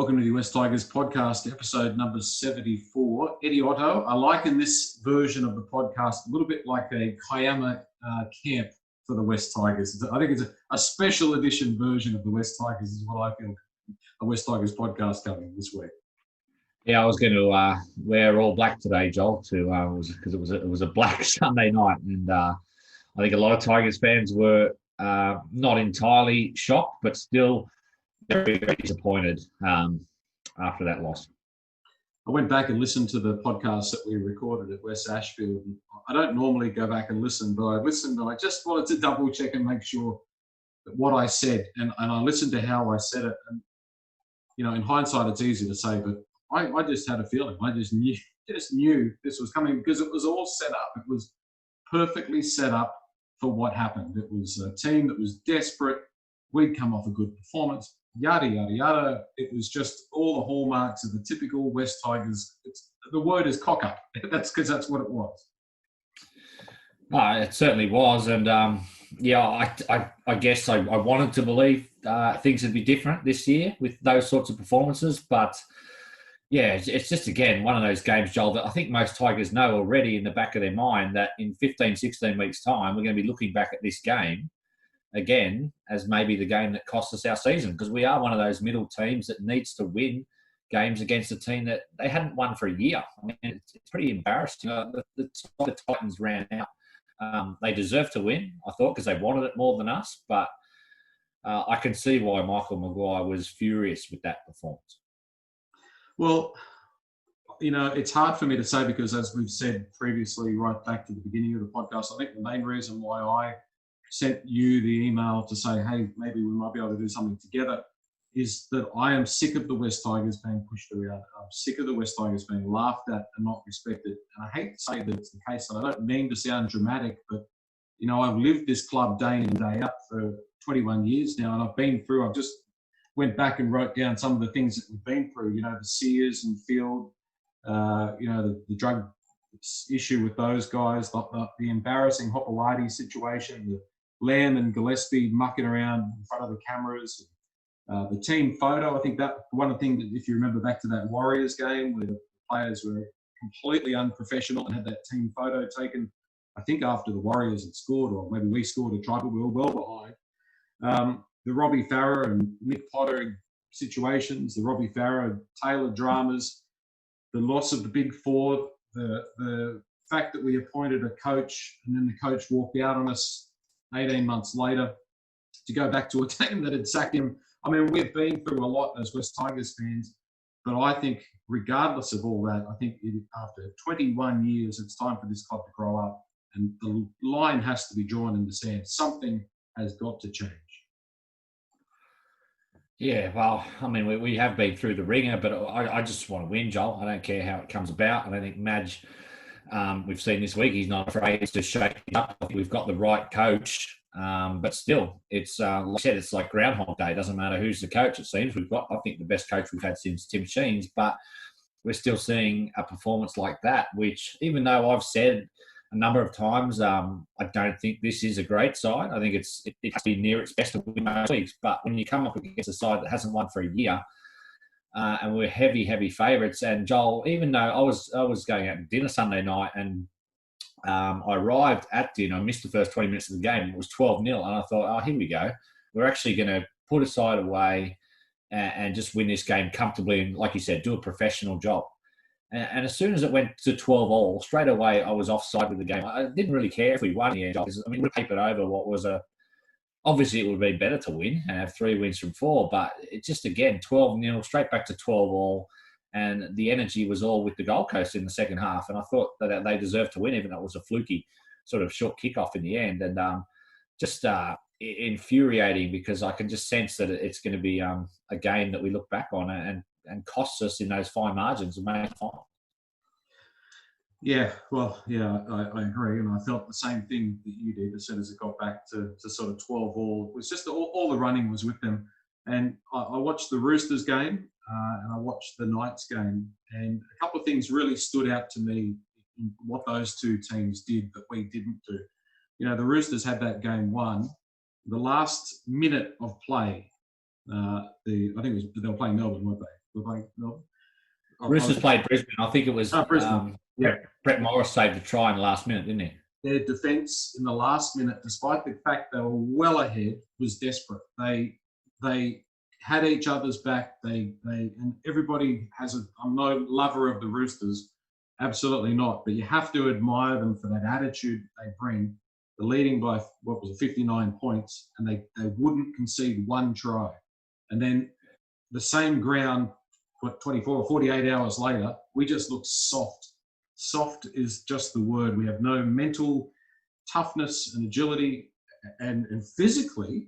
Welcome to the West Tigers podcast, episode number 74. Eddie Otto. I liken this version of the podcast a little bit like a Kiama camp for the West Tigers. I think it's a special edition version of the West Tigers is what I feel a West Tigers podcast coming this week. Yeah, I was going to wear all black today, Joel, because it was a black Sunday night, and I think a lot of Tigers fans were not entirely shocked, but still very, very disappointed after that loss. I went back and listened to the podcast that we recorded at West Ashfield. I don't normally go back and listen, but I listened and I just wanted to double check and make sure that what I said, and I listened to how I said it. And, you know, in hindsight, it's easy to say, but I just had a feeling. I just knew this was coming because it was all set up. It was perfectly set up for what happened. It was a team that was desperate. We'd come off a good performance. Yada, yada, yada. It was just all the hallmarks of the typical West Tigers. The word is cock up. That's because that's what it was. It certainly was. And, I guess I wanted to believe things would be different this year with those sorts of performances. But, yeah, it's just, again, one of those games, Joel, that I think most Tigers know already in the back of their mind that in 15, 16 weeks' time, we're going to be looking back at this game again as maybe the game that cost us our season, because we are one of those middle teams that needs to win games against a team that they hadn't won for a year. I mean, it's pretty embarrassing. The Titans ran out. They deserved to win, I thought, because they wanted it more than us, but I can see why Michael Maguire was furious with that performance. Well, you know, it's hard for me to say because, as we've said previously, right back to the beginning of the podcast, I think the main reason why I sent you the email to say, hey, maybe we might be able to do something together, is that I am sick of the West Tigers being pushed around. I'm sick of the West Tigers being laughed at and not respected. And I hate to say that it's the case, and I don't mean to sound dramatic, but, you know, I've lived this club day in and day out for 21 years now, and I've just went back and wrote down some of the things that we've been through, you know, the Sears and Field, you know, the drug issue with those guys, the embarrassing Hopewadi situation, the Lamb and Gillespie mucking around in front of the cameras, the team photo. I think that one thing that, if you remember back to that Warriors game where the players were completely unprofessional and had that team photo taken, I think after the Warriors had scored, or maybe we scored a try, but we were well behind. The Robbie Farah and Nick Potter situations, the Robbie Farah Taylor dramas, the loss of the Big Four, the fact that we appointed a coach and then the coach walked out on us 18 months later to go back to a team that had sacked him. I mean, we've been through a lot as West Tigers fans, but I think regardless of all that, I think after 21 years, it's time for this club to grow up and the line has to be drawn in the sand. Something has got to change. Yeah, well, I mean, we have been through the ringer, but I just want to win, Joel. I don't care how it comes about. I don't think Madge, we've seen this week, he's not afraid to shake it up. We've got the right coach, but still, it's like I said, it's like Groundhog Day. It doesn't matter who's the coach, it seems. We've got, I think, the best coach we've had since Tim Sheens, but we're still seeing a performance like that, which, even though I've said a number of times, I don't think this is a great side. I think it has to be near its best to win most weeks. But when you come up against a side that hasn't won for a year, and we're heavy favourites, and Joel, even though I was going out to dinner Sunday night, and I arrived at dinner, I missed the first 20 minutes of the game. It was 12-0, and I thought, oh, here we go. We're actually going to put a side away and just win this game comfortably, and, like you said, do a professional job. And as soon as it went to 12-all, straight away I was offside with the game. I didn't really care if we won the end. I mean, we papered over what was obviously it would have been better to win and have 3 wins from 4, but it just, again, 12-0, straight back to 12-all, and the energy was all with the Gold Coast in the second half, and I thought that they deserved to win, even though it was a fluky sort of short kickoff in the end, and just infuriating because I can just sense that it's going to be a game that we look back on and costs us in those fine margins and make it fine. Yeah, well, yeah, I agree. And I felt the same thing that you did as soon as it got back to sort of 12-all. It was just all the running was with them. And I watched the Roosters game and I watched the Knights game. And a couple of things really stood out to me in what those two teams did that we didn't do. You know, the Roosters had that game won. The last minute of play, I think they were playing Melbourne, weren't they? We're playing Melbourne. Roosters played Brisbane. I think it was Brisbane. Yeah. Brett Morris saved a try in the last minute, didn't he? Their defence in the last minute, despite the fact they were well ahead, was desperate. They had each other's back. And everybody has I'm no lover of the Roosters, absolutely not. But you have to admire them for that attitude they bring. They're leading by 59 points, and they wouldn't concede one try. And then the same ground, 24 or 48 hours later, we just look soft. Soft is just the word. We have no mental toughness and agility, and physically,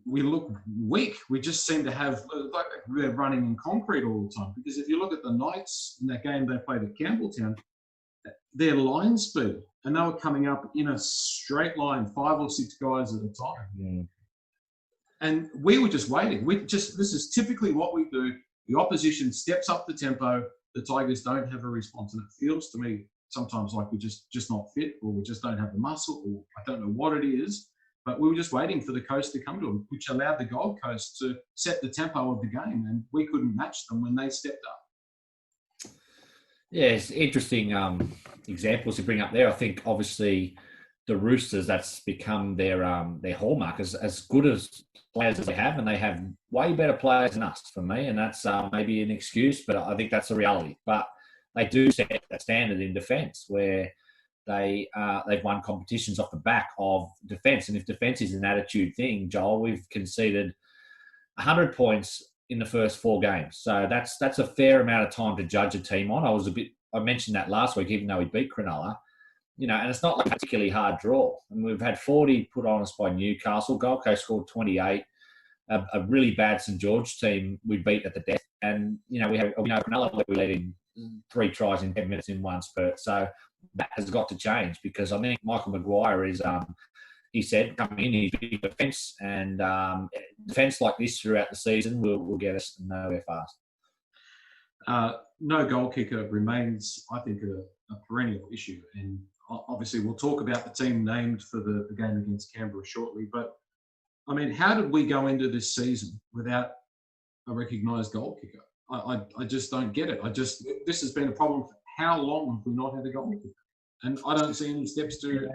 we look weak. We just seem to have, like we're running in concrete all the time. Because if you look at the Knights in that game they played at Campbelltown, their line speed, and they were coming up in a straight line, 5 or 6 guys at a time. Mm. And we were just waiting. This is typically what we do. The opposition steps up the tempo. The Tigers don't have a response. And it feels to me sometimes like we're just not fit, or we just don't have the muscle, or I don't know what it is. But we were just waiting for the Coast to come to them, which allowed the Gold Coast to set the tempo of the game. And we couldn't match them when they stepped up. Yeah, it's interesting examples to bring up there. I think obviously the Roosters, that's become their hallmark, as good as players as they have, and they have way better players than us for me, and that's maybe an excuse, but I think that's the reality. But they do set that standard in defence where they've won competitions off the back of defence, and if defence is an attitude thing, Joel, we've conceded 100 points in the first 4 games, so that's a fair amount of time to judge a team on. I mentioned that last week, even though we beat Cronulla. And it's not like a particularly hard draw. And we've had 40 put on us by Newcastle. Gold Coast scored 28. A really bad St George team we beat at the death. And, we know Cronulla, we let in 3 tries in 10 minutes in one spurt. So that has got to change, because I think Michael Maguire is, he said, coming in, he's big defence. And defence like this throughout the season will get us nowhere fast. No goal kicker remains, I think, a perennial issue. And obviously, we'll talk about the team named for the game against Canberra shortly. But, I mean, how did we go into this season without a recognised goal kicker? I just don't get it. This has been a problem for how long have we not had a goal kicker? And I don't see any steps to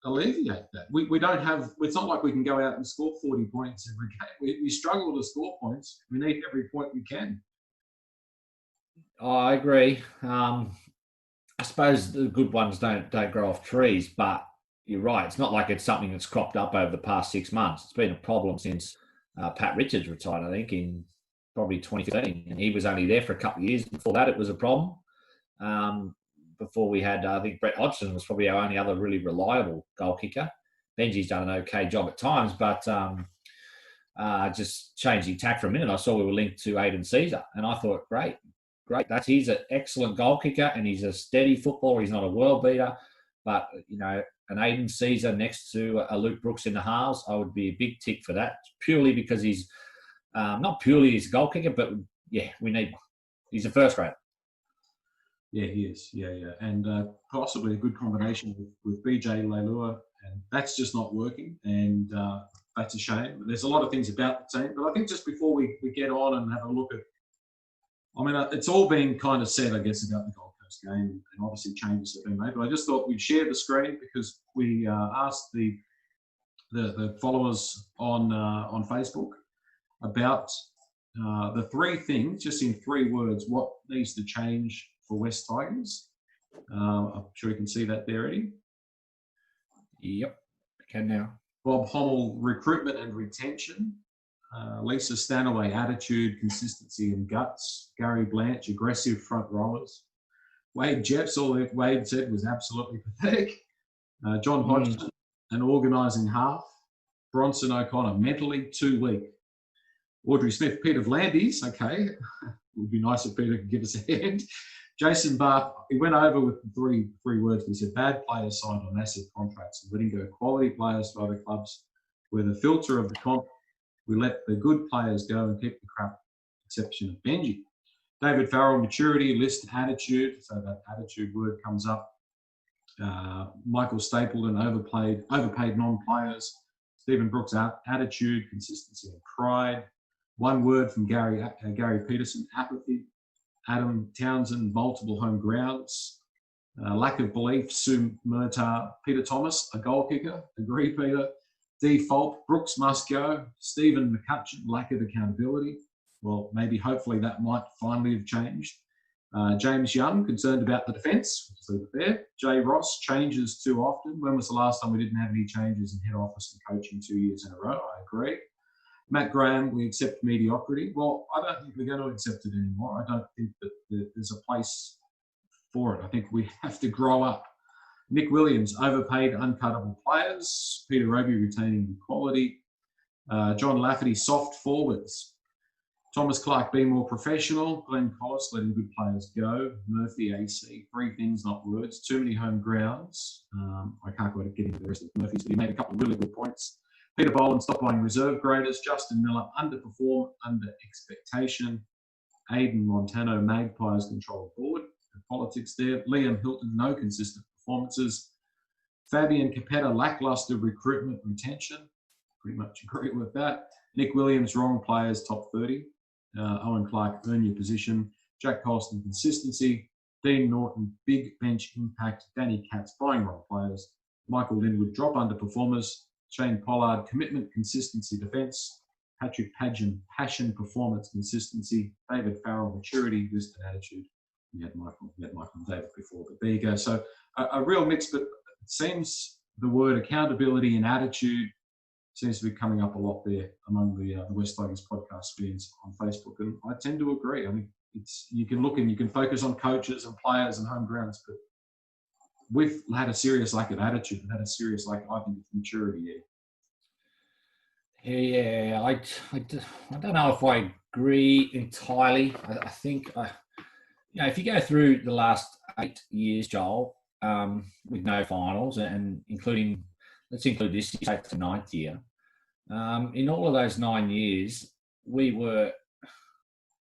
alleviate that. We don't have, it's not like we can go out and score 40 points every game. We struggle to score points. We need every point we can. I agree. I suppose the good ones don't grow off trees, but you're right. It's not like it's something that's cropped up over the past 6 months. It's been a problem since Pat Richards retired, I think, in probably 2013. And he was only there for a couple of years. Before that, it was a problem. Before we had, I think Brett Hodgson was probably our only other really reliable goal kicker. Benji's done an okay job at times, but just changing tack for a minute, I saw we were linked to Aidan Caesar. And I thought, great. He's an excellent goal kicker, and he's a steady footballer. He's not a world beater, but an Aidan Caesar next to a Luke Brooks in the halves, I would be a big tick for that. Purely because he's not purely he's a goal kicker, but yeah, we need. He's a first grader. Yeah, he is. Yeah, and possibly a good combination with BJ Leilua, and that's just not working, and that's a shame. There's a lot of things about the team, but I think just before we get on and have a look at. I mean, it's all been kind of said, I guess, about the Gold Coast game, and obviously changes have been made. But I just thought we'd share the screen because we asked the followers on Facebook about the 3 things, just in 3 words, what needs to change for West Tigers. I'm sure you can see that there, Eddie. Yep, I can now. Bob Hommel, recruitment and retention. Lisa Stanaway, attitude, consistency and guts. Gary Blanche, aggressive front rowers. Wade Jeffs, all that Wade said was absolutely pathetic. John Hodgson, an organising half. Bronson O'Connor, mentally too weak. Audrey Smith, Peter Vlandis, okay. It would be nice if Peter could give us a hand. Jason Barth, he went over with the three words. He said, bad players signed on massive contracts and letting go quality players to other clubs. We're the filter of the comp. We let the good players go and keep the crap, exception of Benji. David Farrell, maturity, list, attitude. So that attitude word comes up. Michael Stapleton, overpaid non-players. Stephen Brooks, attitude, consistency and pride. One word from Gary Peterson: apathy. Adam Townsend, multiple home grounds. Lack of belief, Sue Murtagh. Peter Thomas, a goal kicker. Agree, Peter. Default, Brooks must go. Stephen McCutcheon, lack of accountability. Well, maybe, hopefully, that might finally have changed. James Young, concerned about the defence. Leave it there. Jay Ross, changes too often. When was the last time we didn't have any changes in head office and coaching 2 years in a row? I agree. Matt Graham, we accept mediocrity. Well, I don't think we're going to accept it anymore. I don't think that there's a place for it. I think we have to grow up. Nick Williams, overpaid, uncuttable players. Peter Roby, retaining quality. John Lafferty, soft forwards. Thomas Clark, be more professional. Glenn Collis, letting good players go. Murphy, AC, 3 things, not words. Too many home grounds. I can't quite get into the rest of Murphy's, but he made a couple of really good points. Peter Boland, stop buying reserve graders. Justin Miller, underperform, under expectation. Aidan Montano, Magpies, control board. The politics there. Liam Hilton, no consistent performances. Fabian Capetta, lackluster recruitment retention. Pretty much agree with that. Nick Williams, wrong players, top 30. Owen Clark, earn your position. Jack Colston, consistency. Dean Norton, big bench impact. Danny Katz, buying wrong players. Michael Linwood, drop underperformers. Shane Pollard, commitment, consistency, defence. Patrick Padgen, passion, performance, consistency. David Farrell, maturity, wisdom, attitude. We had Michael and David before, but there you go. So a real mix, but it seems the word accountability and attitude seems to be coming up a lot there among the West Tigers podcast fans on Facebook, and I tend to agree. I mean, you can look and you can focus on coaches and players and home grounds, but we've had a serious lack of attitude and had a serious lack, I think, of maturity here. Yeah, I don't know if I agree entirely. I think, if you go through the last 8 years, Joel, with no finals, and let's include this year, take the 9th year. In all of those 9 years, we were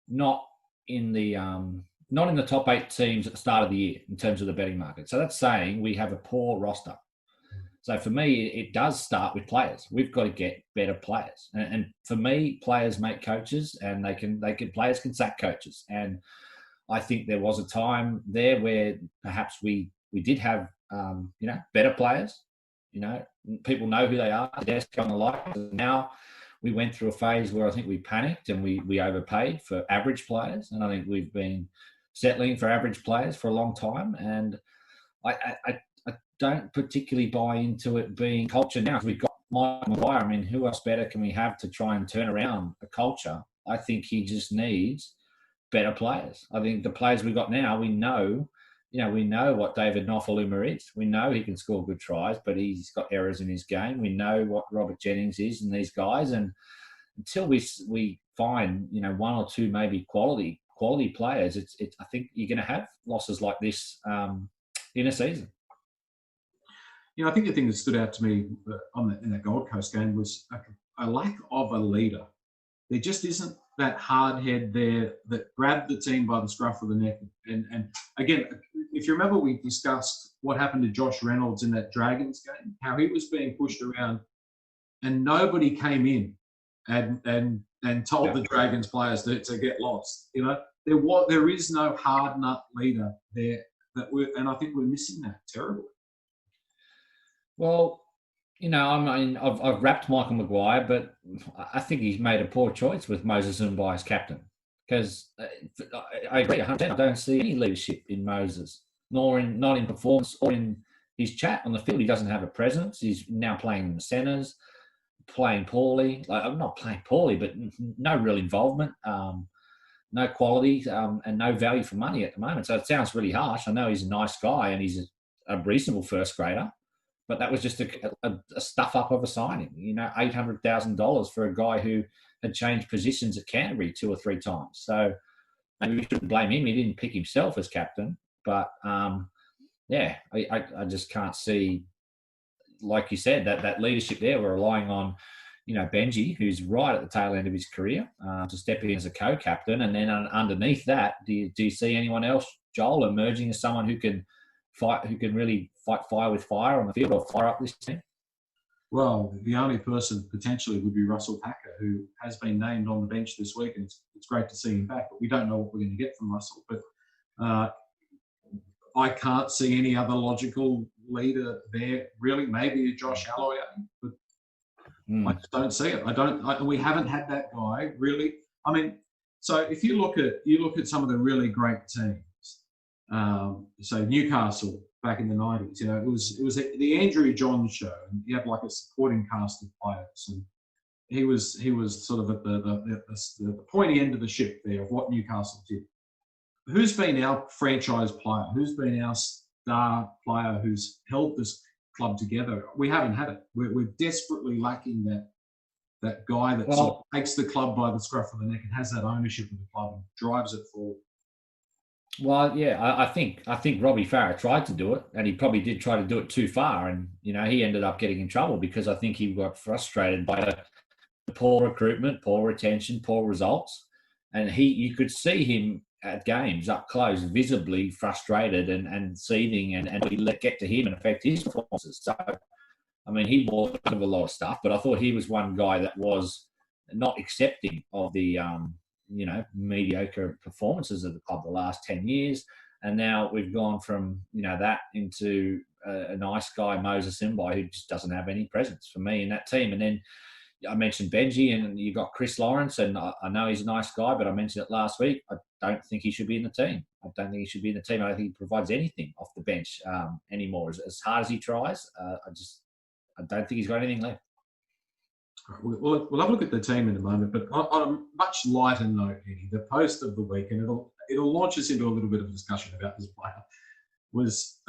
not in the top 8 teams at the start of the year in terms of the betting market. So that's saying we have a poor roster. So for me, it does start with players. We've got to get better players, and for me, players make coaches, and players can sack coaches. And I think there was a time there where perhaps we did have better players. People know who they are, the desk on the light. Now we went through a phase where I think we panicked and we overpaid for average players. And I think we've been settling for average players for a long time. And I don't particularly buy into it being culture now. We've got Michael Maguire. I mean, who else better can we have to try and turn around a culture? I think he just needs better players. I think the players we've got now, we know what David Nofaluma is. We know he can score good tries, but he's got errors in his game. We know what Robert Jennings is and these guys. And until we find, one or two maybe quality players, I think you're going to have losses like this in a season. I think the thing that stood out to me in that Gold Coast game was a lack of a leader. There just isn't that hard head there that grabbed the team by the scruff of the neck. And again, if you remember, we discussed what happened to Josh Reynolds in that Dragons game, how he was being pushed around and nobody came in and told the Dragons players to get lost. There is no hard nut leader there and I think we're missing that terribly. Well, I've wrapped Michael Maguire, but I think he's made a poor choice with Moses Mbye as captain. Because I agree 100%. I don't see any leadership in Moses, not in performance or in his chat on the field. He doesn't have a presence. He's now playing in the centres, playing poorly. I'm not playing poorly, but no real involvement, no quality, and no value for money at the moment. So it sounds really harsh. I know he's a nice guy and he's a reasonable first grader. But that was just a stuff up of a signing, $800,000 for a guy who had changed positions at Canterbury 2 or 3 times. So maybe we shouldn't blame him. He didn't pick himself as captain. But, I just can't see, like you said, that leadership there. We're relying on, Benji, who's right at the tail end of his career, to step in as a co-captain. And then underneath that, do you see anyone else, Joel, emerging as someone who can really fight fire with fire on the field or fire up this team? Well, the only person potentially would be Russell Packer, who has been named on the bench this week, and it's great to see him back. But we don't know what we're going to get from Russell. But I can't see any other logical leader there. Really, maybe Josh Alloy, but I just don't see it. We haven't had that guy really. I mean, so if you look at some of the really great teams, so Newcastle back in the 90s, you know, it was the Andrew Johns show, and you had like a supporting cast of players, and he was sort of at the pointy end of the ship there of what Newcastle did. Who's been our franchise player? Who's been our star player who's held this club together? We haven't had it. We're desperately lacking that guy that sort of takes the club by the scruff of the neck and has that ownership of the club and drives it forward. Well, yeah, I think Robbie Farah tried to do it, and he probably did try to do it too far, and you know he ended up getting in trouble because I think he got frustrated by the poor recruitment, poor retention, poor results, and you could see him at games up close, visibly frustrated and seething, and we let get to him and affect his performances. So, I mean, he bought a lot of stuff, but I thought he was one guy that was not accepting of the mediocre performances of the club the last 10 years. And now we've gone from, that into a nice guy, Moses Simbai, who just doesn't have any presence for me in that team. And then I mentioned Benji, and you got Chris Lawrence, and I know he's a nice guy, but I mentioned it last week. I don't think he should be in the team. I don't think he don't think he provides anything off the bench anymore. As hard as he tries, I don't think he's got anything left. We'll have a look at the team in a moment, but on a much lighter note, Eddie, the post of the week, and it'll launch us into a little bit of a discussion about this player, was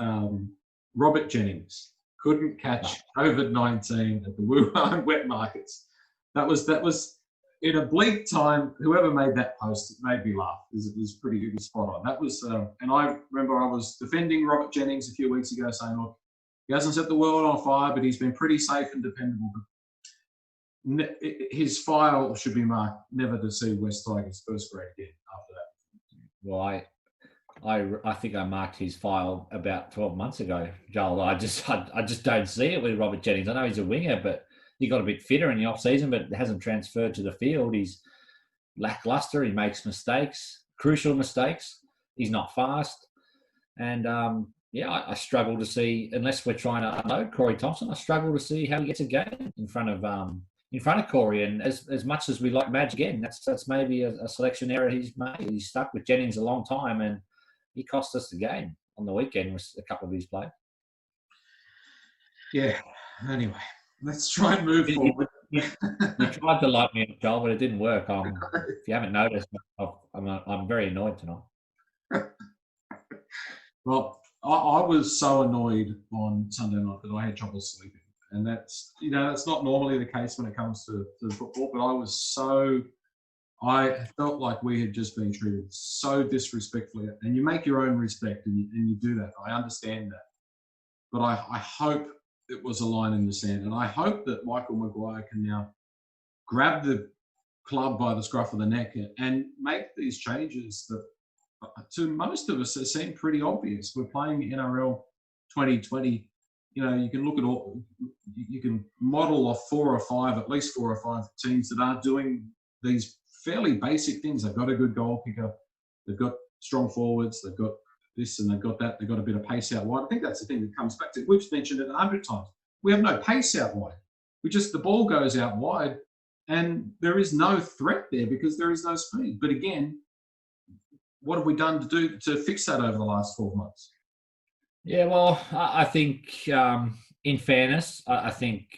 Robert Jennings. Couldn't catch COVID-19 at the Wuhan wet markets. That was in a bleak time. Whoever made that post, it made me laugh because it was pretty good, spot on. That was, and I remember I was defending Robert Jennings a few weeks ago, saying, look, he hasn't set the world on fire, but he's been pretty safe and dependable. His file should be marked never to see West Tigers first grade again after that. Well, I think I marked his file about 12 months ago, Joel. I just don't see it with Robert Jennings. I know he's a winger, but he got a bit fitter in the off season, but hasn't transferred to the field. He's lackluster. He makes mistakes, crucial mistakes. He's not fast, and I struggle to see, unless we're trying to unload Corey Thompson, I struggle to see how he gets a game in front of Corey. And as much as we like Madge again, that's maybe a selection error he's made. He's stuck with Jennings a long time, and he cost us the game on the weekend with a couple of his plays. Yeah. Anyway, let's try and move forward. You tried to light me up, Joel, but it didn't work. If you haven't noticed, I'm very annoyed tonight. Well, I was so annoyed on Sunday night that I had trouble sleeping. And that's not normally the case when it comes to football, but I felt like we had just been treated so disrespectfully. And you make your own respect, and you do that. I understand that. But I hope it was a line in the sand. And I hope that Michael Maguire can now grab the club by the scruff of the neck and make these changes that, to most of us, seem pretty obvious. We're playing NRL 2020. You can look at you can model off at least four or five teams that are doing these fairly basic things. They've got a good goal kicker. They've got strong forwards. They've got this and they've got that. They've got a bit of pace out wide. I think that's the thing that comes back to, we've mentioned it 100 times. We have no pace out wide. The ball goes out wide and there is no threat there because there is no speed. But again, what have we done to fix that over the last 12 months? Yeah, well, I think in fairness, I think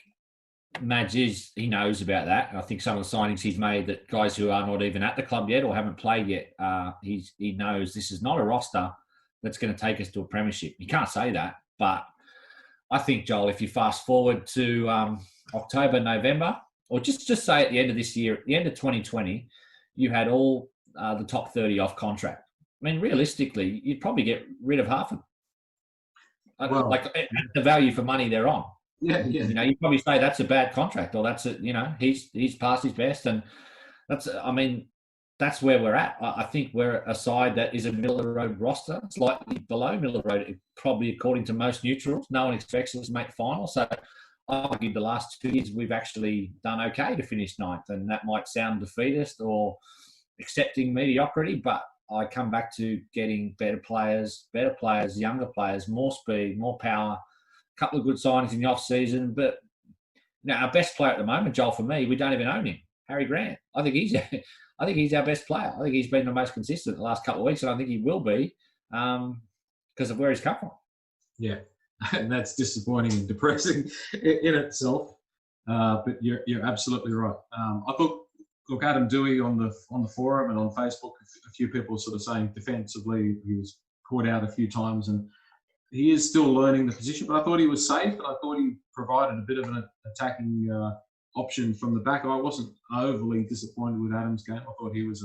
Madge he knows about that. I think some of the signings he's made, that guys who are not even at the club yet or haven't played yet, he knows this is not a roster that's going to take us to a premiership. You can't say that, but I think, Joel, if you fast forward to October, November, or just say at the end of this year, at the end of 2020, you had all the top 30 off contract. I mean, realistically, you'd probably get rid of half of them. Well, like the value for money they're on. Yeah. You probably say that's a bad contract, or that's he's past his best, and that's where we're at. I think we're a side that is a middle of the road roster, slightly below middle of the road, probably according to most neutrals. No one expects us to make finals, so I argue the last 2 years we've actually done okay to finish ninth, and that might sound defeatist or accepting mediocrity, but I come back to getting better players, younger players, more speed, more power, a couple of good signings in the off-season. But our best player at the moment, Joel, for me, we don't even own him, Harry Grant. I think he's our best player. I think he's been the most consistent the last couple of weeks, and I think he will be because of where he's come from. Yeah, and that's disappointing and depressing in itself. But you're absolutely right. I thought, look, Adam Dewey on the forum and on Facebook, a few people sort of saying defensively he was caught out a few times, and he is still learning the position. But I thought he was safe, and I thought he provided a bit of an attacking option from the back. I wasn't overly disappointed with Adam's game. I thought he was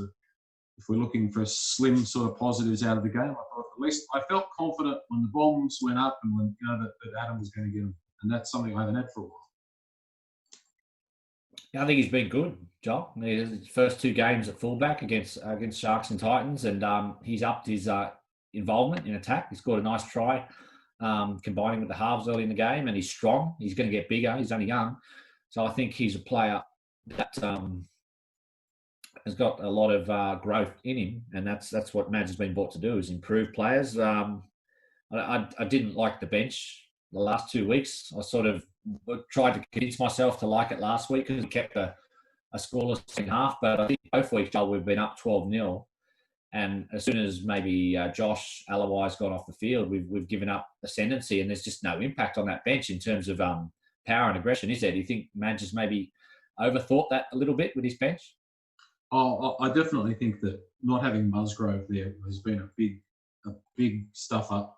if we're looking for slim sort of positives out of the game, I thought at least I felt confident when the bombs went up and when that Adam was going to get them, and that's something I haven't had for a while. I think he's been good, Joel. His first 2 games at fullback against Sharks and Titans, and he's upped his involvement in attack. He scored a nice try, combining with the halves early in the game, and he's strong. He's going to get bigger. He's only young. So I think he's a player that has got a lot of growth in him, and that's what Madge has been brought to do, is improve players. I didn't like the bench the last 2 weeks. I sort of tried to convince myself to like it last week because we kept a scoreless second half, but I think both weeks, Joel, we've been up 12-0. And as soon as maybe Josh Alawai's gone off the field, we've given up ascendancy, and there's just no impact on that bench in terms of power and aggression, is there? Do you think Madge has maybe overthought that a little bit with his bench? Oh, I definitely think that not having Musgrove there has been a big stuff up.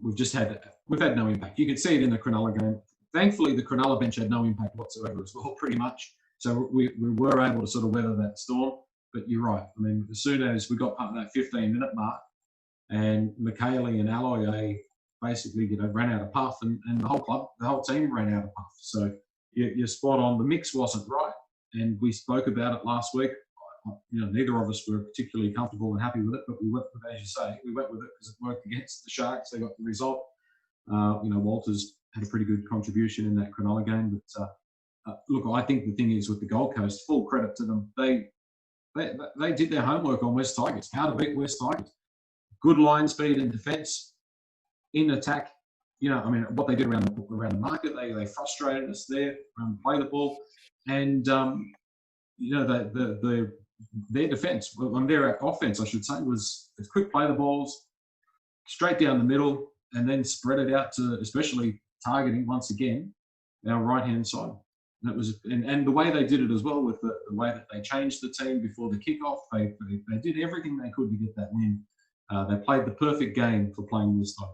We've had no impact. You could see it in the Cronulla game. Thankfully, the Cronulla bench had no impact whatsoever as well, pretty much. So we were able to sort of weather that storm. But you're right. I mean, as soon as we got up that 15-minute mark, and McKaylee and Alloy basically ran out of puff, and the whole team ran out of puff. So you're spot on. The mix wasn't right, and we spoke about it last week. Neither of us were particularly comfortable and happy with it, but we went with, as you say, we went with it because it worked against the Sharks. They got the result. Walters had a pretty good contribution in that Cronulla game. But look, I think the thing is with the Gold Coast, full credit to them. They did their homework on West Tigers, how to beat West Tigers. Good line speed and defence. In attack, what they did around the market, they frustrated us there, play the ball. And, their defence, their offence, I should say, was quick play the balls, straight down the middle, and then spread it out to, especially targeting, once again, our right-hand side. And it was, and the way they did it as well, with the way that they changed the team before the kickoff, they did everything they could to get that win. They played the perfect game for playing this time.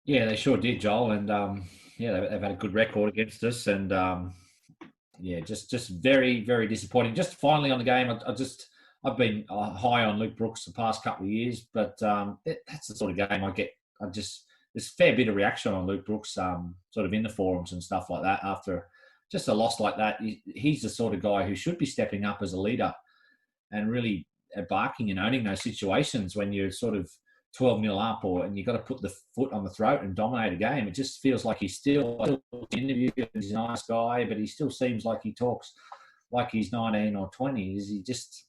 Yeah, they sure did, Joel, and they've had a good record against us, and just very, very disappointing. Just finally on the game, I've been high on Luke Brooks the past couple of years, but that's the sort of game I get. There's a fair bit of reaction on Luke Brooks, sort of in the forums and stuff like that after just a loss like that. He's the sort of guy who should be stepping up as a leader and really barking and owning those situations when you're sort of 12-0 up, and you've got to put the foot on the throat and dominate a game. It just feels like he's still interviewed. He's a nice guy, but he still seems like he talks like he's 19 or 20. It's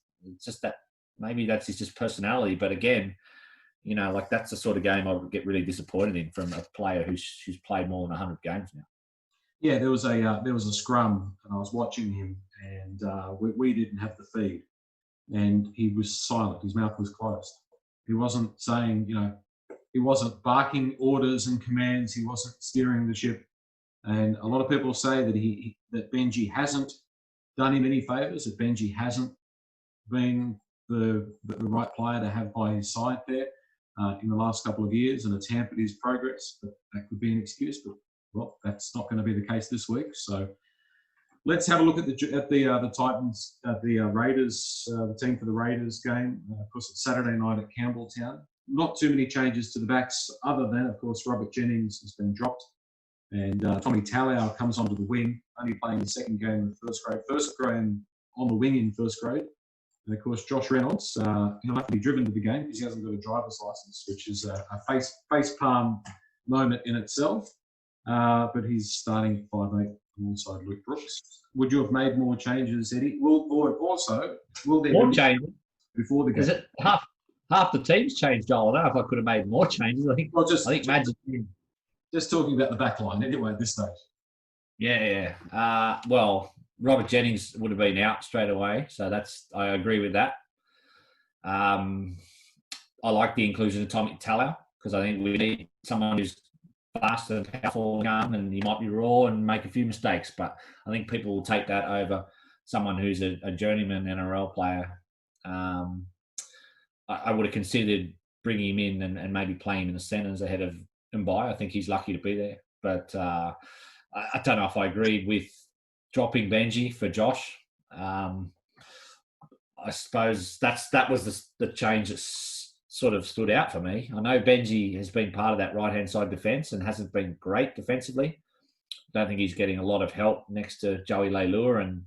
just that maybe that's his just personality. But again, that's the sort of game I would get really disappointed in from a player who's played more than 100 games now. Yeah, there was a scrum, and I was watching him, and we didn't have the feed, and he was silent. His mouth was closed. He wasn't saying, he wasn't barking orders and commands. He wasn't steering the ship. And a lot of people say that Benji hasn't done him any favours, that Benji hasn't been the right player to have by his side there in the last couple of years, and it's hampered his progress. But that could be an excuse. But well, that's not going to be the case this week. So let's have a look at the Titans, the Raiders, the team for the Raiders game. Of course, it's Saturday night at Campbelltown. Not too many changes to the backs, other than, of course, Robert Jennings has been dropped, and Tommy Talau comes onto the wing, only playing the second game of first grade. First grade on the wing in first grade. And of course, Josh Reynolds, he'll have to be driven to the game because he hasn't got a driver's license, which is a face palm moment in itself. but he's starting at 5'8" alongside Luke Brooks. Would you have made more changes, Eddie? Will there More be changes? before the game? Is it half the team's changed, Joel? I don't know if I could have made more changes. I think Magic. Just talking about the back line anyway at this stage. Yeah. Well, Robert Jennings would have been out straight away, so I agree with that. I like the inclusion of Tommy Talau because I think we need someone who's fast and powerful and he might be raw and make a few mistakes, but I think people will take that over someone who's a journeyman NRL player. I would have considered bringing him in and maybe playing him in the centres ahead of Mbai. I think he's lucky to be there, but I don't know if I agree with dropping Benji for Josh. I suppose that was the change that sort of stood out for me. I know Benji has been part of that right-hand side defence and hasn't been great defensively. I don't think he's getting a lot of help next to Joey Leilua, and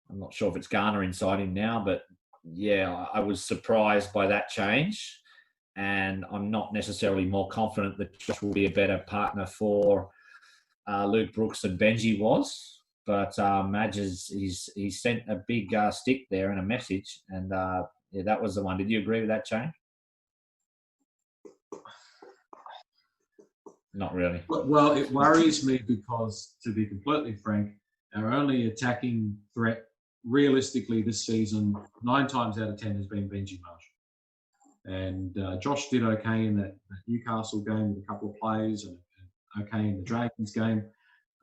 I'm not sure if it's Garner inside him now, but yeah, I was surprised by that change, and I'm not necessarily more confident that Josh will be a better partner for Luke Brooks than Benji was. But Madge he's sent a big stick there and a message, and yeah, that was the one. Did you agree with that change? Not really. Well, it worries me because, to be completely frank, our only attacking threat realistically this season, 9 times out of 10, has been Benji Marsh. And Josh did okay in that Newcastle game with a couple of plays and okay in the Dragons game.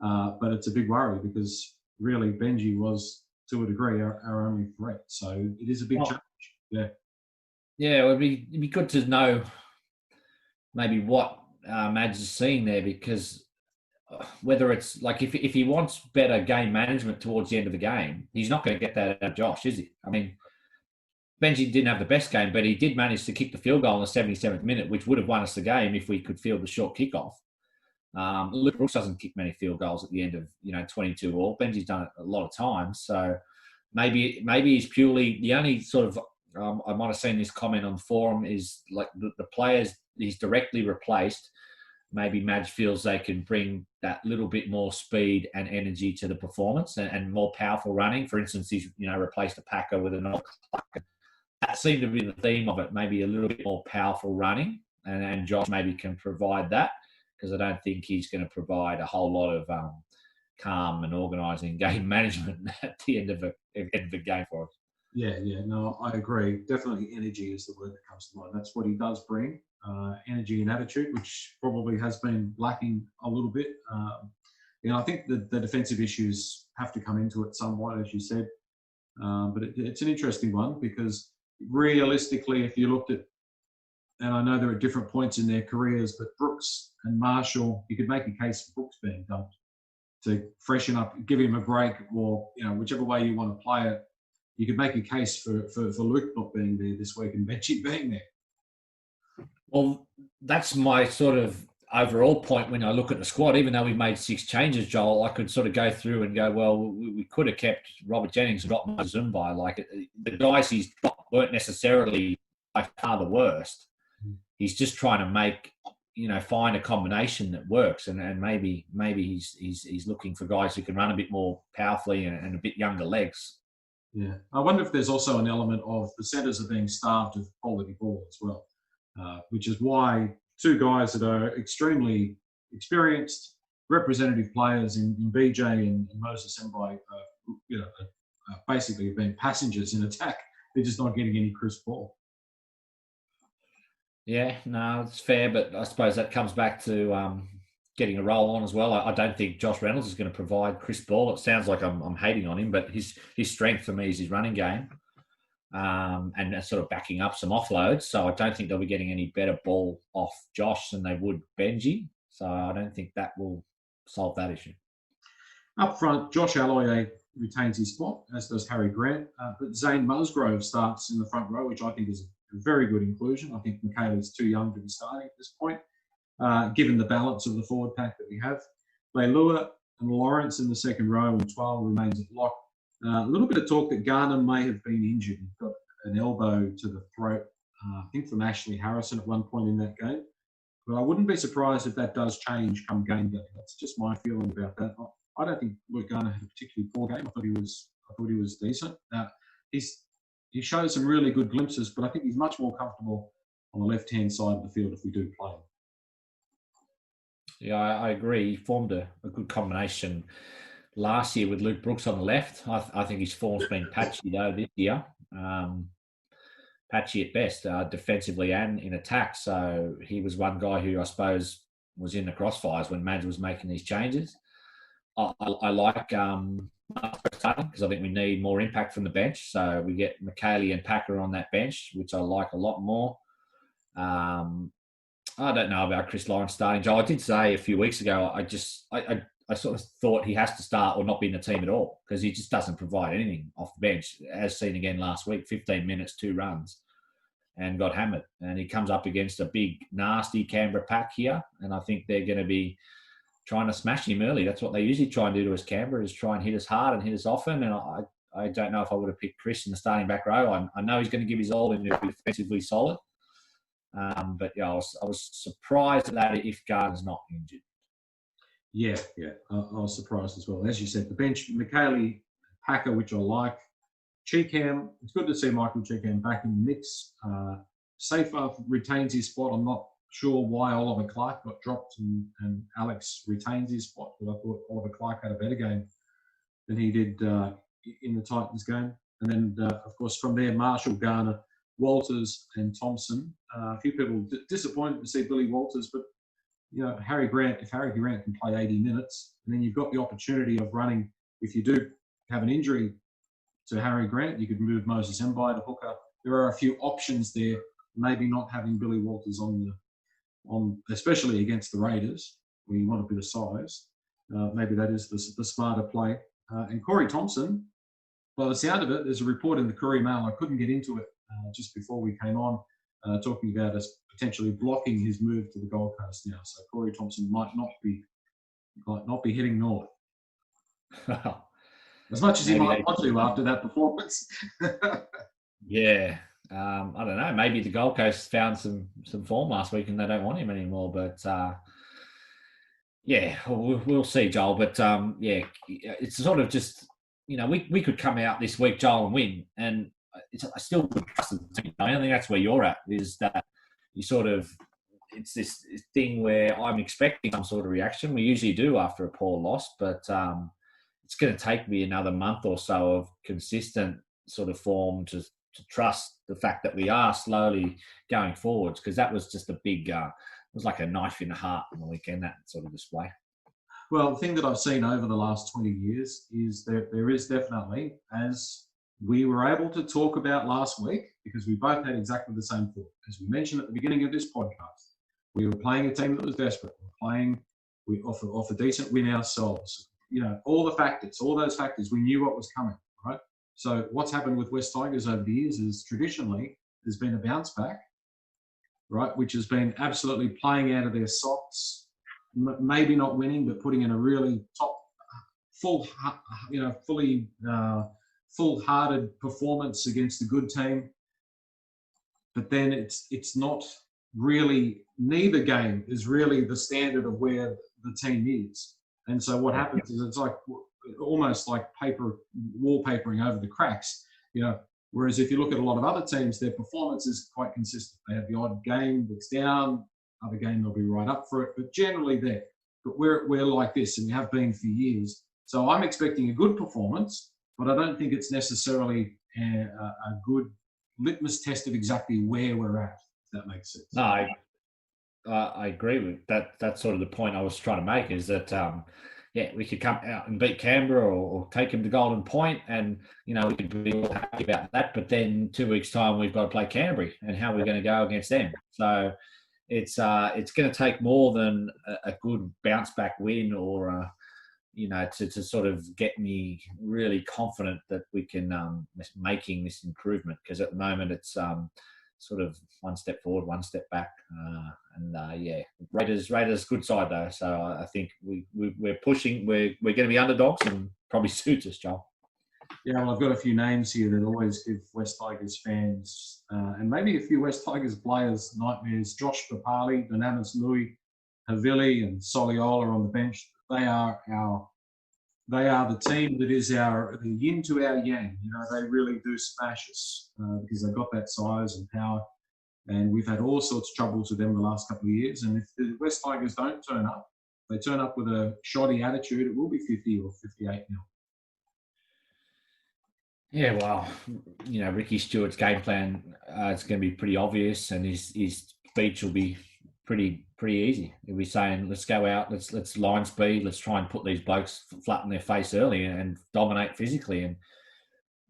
But it's a big worry because really Benji was, to a degree, our only threat. So it is a big challenge. Yeah. Yeah, it'd be good to know maybe what Madge is seeing there, because whether it's like if he wants better game management towards the end of the game, he's not going to get that out of Josh, is he? I mean, Benji didn't have the best game, but he did manage to kick the field goal in the 77th minute, which would have won us the game if we could field the short kickoff. Luke Brooks doesn't kick many field goals at the end of 22 all. Benji's done it a lot of times, so maybe he's purely the only sort of. I might have seen this comment on the forum is like the players he's directly replaced. Maybe Madge feels they can bring that little bit more speed and energy to the performance and more powerful running. For instance, he's replaced a Packer with an Old Clark. That seemed to be the theme of it. Maybe a little bit more powerful running, and Josh maybe can provide that, because I don't think he's going to provide a whole lot of calm and organising game management at the end of a game for us. Yeah, no, I agree. Definitely energy is the word that comes to mind. That's what he does bring, energy and attitude, which probably has been lacking a little bit. I think the defensive issues have to come into it somewhat, as you said. But it's an interesting one because realistically, if you looked at, and I know there are different points in their careers, but Brooks and Marshall, you could make a case for Brooks being dumped to freshen up, give him a break, or whichever way you want to play it. You could make a case for Luke not being there this week and Benji being there. Well, that's my sort of overall point when I look at the squad. Even though we've made 6 changes, Joel, I could sort of go through and go, well, we could have kept Robert Jennings and got Zumbai. Like the guys he's got weren't necessarily by far the worst. He's just trying to make, find a combination that works, and maybe he's looking for guys who can run a bit more powerfully and a bit younger legs. Yeah, I wonder if there's also an element of the centres are being starved of quality ball as well, which is why 2 guys that are extremely experienced, representative players in BJ and Moses Mbai, basically have been passengers in attack. They're just not getting any crisp ball. Yeah, no, it's fair, but I suppose that comes back to getting a roll on as well. I don't think Josh Reynolds is going to provide crisp ball. It sounds like I'm hating on him, but his strength for me is his running game and sort of backing up some offloads. So I don't think they'll be getting any better ball off Josh than they would Benji. So I don't think that will solve that issue. Up front, Josh Aloiai retains his spot, as does Harry Grant. But Zane Musgrove starts in the front row, which I think is a very good inclusion. I think Michaela's too young to be starting at this point, given the balance of the forward pack that we have. Leilua and Lawrence in the second row, and 12 remains at lock. A little bit of talk that Garner may have been injured. He got an elbow to the throat, I think from Ashley Harrison at one point in that game. But I wouldn't be surprised if that does change come game day. That's just my feeling about that. I don't think Garner had a particularly poor game. I thought he was decent. He shows some really good glimpses, but I think he's much more comfortable on the left-hand side of the field if we do play him. Yeah, I agree. He formed a good combination last year with Luke Brooks on the left. I think his form's been patchy though this year. Patchy at best, defensively and in attack. So he was one guy who I suppose was in the crossfires when Madge was making these changes. I like starting because I think we need more impact from the bench. So we get McKaylee and Packer on that bench, which I like a lot more. I don't know about Chris Lawrence starting. Joel, I did say a few weeks ago, I sort of thought he has to start or not be in the team at all because he just doesn't provide anything off the bench, as seen again last week, 15 minutes, 2 runs, and got hammered. And he comes up against a big, nasty Canberra pack here, and I think they're going to be trying to smash him early. That's what they usually try and do to us, Canberra, is try and hit us hard and hit us often. And I don't know if I would have picked Chris in the starting back row. I know he's going to give his all and he'll be defensively solid. But yeah, I was surprised at that if Gardner's not injured. Yeah, I was surprised as well. As you said, the bench, McKaylee, Packer, which I like. Cheekham, it's good to see Michael Cheekham back in the mix. Safer retains his spot. I'm not sure why Oliver Clark got dropped and Alex retains his spot, but I thought Oliver Clark had a better game than he did in the Titans game. And then, of course, from there, Marshall, Garner, Walters and Thompson. A few people disappointed to see Billy Walters, but if Harry Grant can play 80 minutes, and then you've got the opportunity of running, if you do have an injury to Harry Grant, you could move Moses Mbai to hooker. There are a few options there, maybe not having Billy Walters on especially against the Raiders, where you want a bit of size. Maybe that is the smarter play. And Corey Thompson, by the sound of it, there's a report in the Courier Mail, I couldn't get into it just before we came on, talking about us potentially blocking his move to the Gold Coast now. So Corey Thompson might not be heading north. As much as he might want to after that performance. Yeah. I don't know. Maybe the Gold Coast found some form last week and they don't want him anymore. But yeah, we'll see, Joel. But yeah, it's sort of just, we could come out this week, Joel, and win. And I still would trust the team. I think that's where you're at, is that you sort of, it's this thing where I'm expecting some sort of reaction. We usually do after a poor loss, but it's going to take me another month or so of consistent sort of form to trust the fact that we are slowly going forwards, because that was just a big, it was like a knife in the heart on the weekend, that sort of display. Well, the thing that I've seen over the last 20 years is that there is definitely, as we were able to talk about last week, because we both had exactly the same thought. As we mentioned at the beginning of this podcast, we were playing a team that was desperate. We off a decent win ourselves. All those factors, we knew what was coming, right? So what's happened with West Tigers over the years is traditionally there's been a bounce back, right, which has been absolutely playing out of their socks, maybe not winning, but putting in a really top, full-hearted performance against a good team. But then it's not really, neither game is really the standard of where the team is. And so what happens is it's like almost like wallpapering over the cracks, whereas if you look at a lot of other teams, their performance is quite consistent. They have the odd game that's down, other game they'll be right up for it, but generally there. But we're like this, and we have been for years. So I'm expecting a good performance, but I don't think it's necessarily a good litmus test of exactly where we're at, if that makes sense. No, I agree with that. That's sort of the point I was trying to make, is that, we could come out and beat Canberra or take them to Golden Point, and, we could be all happy about that. But then 2 weeks' time, we've got to play Canterbury, and how we're going to go against them. So it's going to take more than a good bounce back win or, to sort of get me really confident that we can making this improvement. Because at the moment it's sort of one step forward, one step back. Raiders good side though. So I think we're pushing. We're going to be underdogs, and probably suits us, Joel. Yeah, well, I've got a few names here that always give West Tigers fans and maybe a few West Tigers players nightmares. Josh Papali, Bananas Louis, Havili, and Soliola on the bench. They are the team that is the yin to our yang. You know, they really do smash us because they've got that size and power. And we've had all sorts of troubles with them the last couple of years. And if the West Tigers don't turn up, they turn up with a shoddy attitude, it will be 50 or 58 nil. Yeah, well, Ricky Stewart's game plan is going to be pretty obvious, and his speech will be pretty easy. He'll be saying, "Let's go out, let's line speed, let's try and put these blokes flat in their face early and dominate physically." And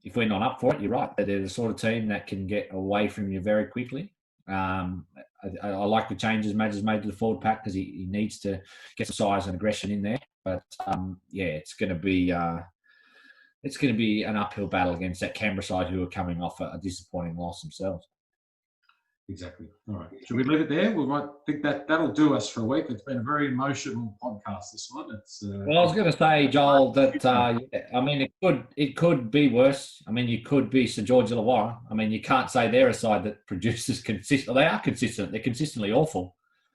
if we're not up for it, you're right. They're the sort of team that can get away from you very quickly. I like the changes Madge has made to the forward pack because he needs to get some size and aggression in there. But it's going to be an uphill battle against that Canberra side who are coming off a disappointing loss themselves. Exactly. All right. Should we leave it there? We might think that'll do us for a week. It's been a very emotional podcast, this one. Well, I was going to say, Joel, that it could be worse. I mean, you could be St George Illawarra. I mean, you can't say they're a side that produces consistent. They are consistent. They're consistently awful.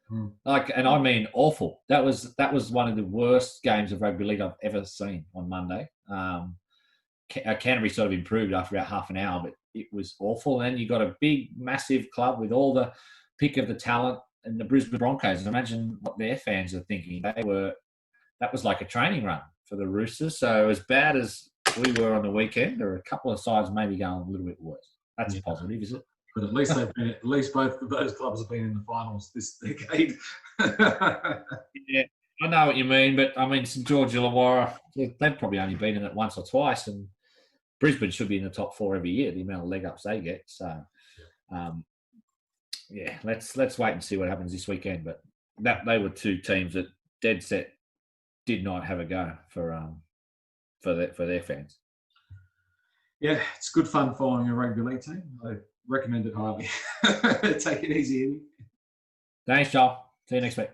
And I mean awful. That was one of the worst games of rugby league I've ever seen on Monday. Canterbury sort of improved after about half an hour, but it was awful. And you got a big, massive club with all the pick of the talent and the Brisbane Broncos. Imagine what their fans are thinking. That was like a training run for the Roosters. So as bad as we were on the weekend, there are a couple of sides maybe going a little bit worse. That's positive, is it? But at least both of those clubs have been in the finals this decade. Yeah. I know what you mean, but I mean, St George Illawarra, they've probably only been in it once or twice, and Brisbane should be in the top 4 every year, the amount of leg ups they get. So, let's wait and see what happens this weekend. But they were two teams that dead set did not have a go for their fans. Yeah, it's good fun following a rugby league team. I recommend it highly. Take it easy, Eddie. Thanks, Joel. See you next week.